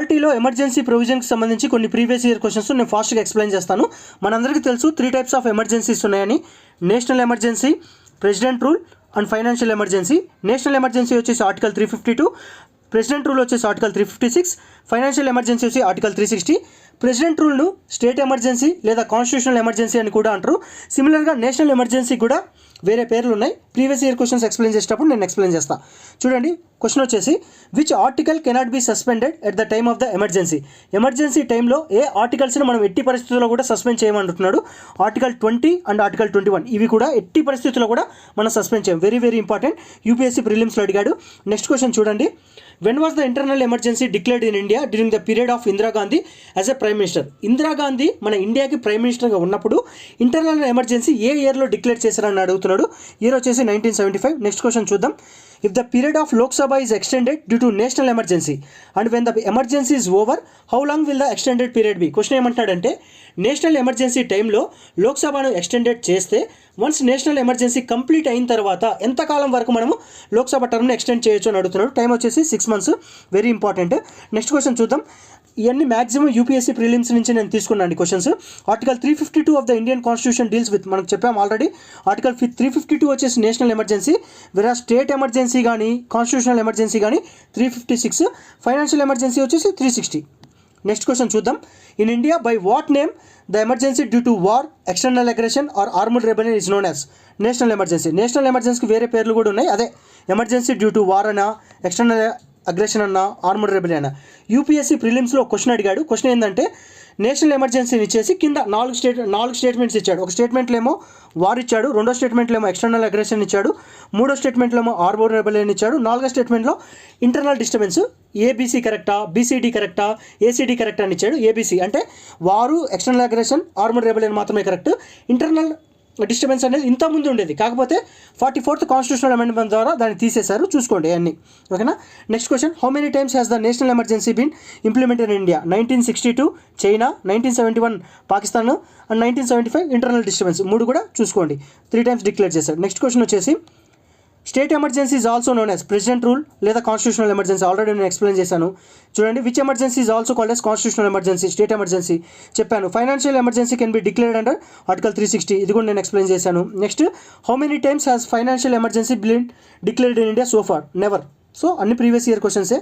పాలిటీలో emergency ప్రొవిజన్కి సంబంధించి కొన్ని previous year questions నేను ఫాస్ట్గా ఎక్స్ప్లెయిన్ చేస్తాను. మనందరికీ తెలుసు 3 టైప్స్ ఆఫ్ ఎమర్జెన్సీస్ ఉన్నాయని. National emergency, president rule and financial emergency. National emergency వచ్చేసి ఆర్టికల్ 352, ప్రెసిడెంట్ రూల్ వచ్చేసి ఆర్టికల్ 356, ఫైనాన్షియల్ ఎమర్జెన్సీ వచ్చి ఆర్టికల్ 360. ప్రెసిడెంట్ రూల్ను స్టేట్ ఎమర్జెన్సీ లేదా కాన్స్టిట్యూషనల్ ఎమర్జెన్సీ అని కూడా అంటారు. సిమిలర్గా నేషనల్ ఎమర్జెన్సీ కూడా వేరే పేర్లు ఉన్నాయి. ప్రీవియస్ ఇయర్ క్వశ్చన్స్ ఎక్స్ప్లెయిన్ చేసేటప్పుడు నేను ఎక్స్ప్లెయిన్ చేస్తాను. చూడండి, క్వశ్చన్ వచ్చేసి which article cannot be suspended at the time of the emergency. Emergency టైంలో ఏ ఆర్టికల్స్ని మనం ఎట్టి పరిస్థితుల్లో కూడా సస్పెండ్ చేయమంటున్నాడు. ఆర్టికల్ 20 అండ్ ఆర్టికల్ 21 ఇవి కూడా ఎట్టి పరిస్థితుల్లో కూడా మనం సస్పెండ్ చేయం. వెరీ వెరీ ఇంపార్టెంట్, యూపీఎస్సీ ప్రిలిమ్స్లో అడిగాడు. నెక్స్ట్ క్వశ్చన్ చూడండి, when was the internal emergency declared in India during the period of Indira Gandhi as a prime minister. Indira Gandhi మన ఇండియాకి ప్రైమ్ మినిస్టర్గా ఉన్నప్పుడు ఇంటర్నల్ ఎమర్జెన్సీ ఏ ఇయర్లో డిక్లేర్ చేశారని అడుగుతున్నాడు. ఇయర్ వచ్చేసి 1975. నెక్స్ట్ క్వశ్చన్ చూద్దాం. If the period of Lok Sabha is extended due to national emergency and when the emergency is over how long will the extended period be. Question ఏమంటాడంటే national emergency టైంలో లోక్సభను extended చేస్తే once national emergency complete అయిన తర్వాత ఎంతకాలం వరకు మనము Lok Sabha టర్మ్ని extend చేయొచ్చు అని అడుగుతున్నాడు. టైం వచ్చేసి 6 months. Very important. Next question చూద్దాం. ఇవన్నీ మ్యాక్సిమం యూపీఎస్సీ ప్రిలిమ్స్ నుంచి నేను తీసుకున్నాను questions. Article 352 of the Indian constitution deals with, మనకు చెప్పాము ఆల్రెడీ. ఆర్టికల్ 352 వచ్చేసి నేషనల్ ఎమర్జెన్సీ, వేరే స్టేట్ ఎమర్జెన్సీ కానీ కాన్స్టిట్యూషనల్ ఎమర్జెన్సీ కానీ 356, ఫైనాన్షియల్ ఎమర్జెన్సీ వచ్చేసి 360. నెక్స్ట్ క్వశ్చన్ చూద్దాం. In India by what name the emergency due to war, external aggression or armed rebellion is known as. National emergency. National ఎమర్జెన్సీకి వేరే పేర్లు కూడా ఉన్నాయి. అదే ఎమర్జెన్సీ డ్యూ టు వార్ అన్నా, ఎక్స్టర్నల్ అగ్రెషన్ అన్న, ఆర్మ్డ్ రెబెలియన్ అన్న. యూపీఎస్సీ ప్రిలిమ్స్లో క్వశ్చన్ అడిగాడు. క్వశ్చన్ ఏంటంటే నేషనల్ ఎమర్జెన్సీని ఇచ్చేసి కింద 4 స్టేట్మెంట్స్ ఇచ్చాడు. ఒక స్టేట్మెంట్లో ఏమో వార్ ఇచ్చాడు, రెండో స్టేట్మెంట్లో ఏమో ఎక్స్టర్నల్ అగ్రెషన్ ఇచ్చాడు, మూడో స్టేట్మెంట్లో ఏమో ఆర్మ్డ్ రెబెలియన్ ఇచ్చాడు, నాలుగో స్టేట్మెంట్లో ఇంటర్నల్ డిస్టర్బెన్స్ ఏబీసీ కరెక్టా, బీసీడీ కరెక్టా, ఏసీడీ కరెక్టా అని ఇచ్చాడు. ఏబీసీ అంటే వారు, ఎక్స్టర్నల్ అగ్రెషన్, ఆర్మ్డ్ రెబెలియన్ మాత్రమే కరెక్ట్. ఇంటర్నల్ డిస్టర్బెన్స్ అనేది ఇంత ముందు ఉండేది, కాకపోతే 44th కాన్స్టిట్యూషనల్ అమెండ్మెంట్ ద్వారా దాన్ని తీసేశారు. చూసుకోండి అన్ని, ఓకేనా. Next question, how many times has the national emergency been implemented in India. 1962 China, 1971 Pakistan and 1975 internal disturbance. 3 కూడా చూసుకోండి. 3 times డిక్లేర్ చేశారు. నెక్స్ట్ క్వశ్చన్ వచ్చేసి state emergency is also known as president rule లేదా కాన్స్టిట్యూషనల్ ఎమర్జెన్సీ. ఆల్రెడీ నేను explain చేశాను. చూడండి, which emergency is also called as constitutional emergency. State emergency చెప్పాను. Financial emergency can be declared under article 360. ఇది కూడా నేను explain చేశాను. Next, how many times has financial emergency been declared in India so far. Never. So అన్ని previous year క్వశ్చన్సే.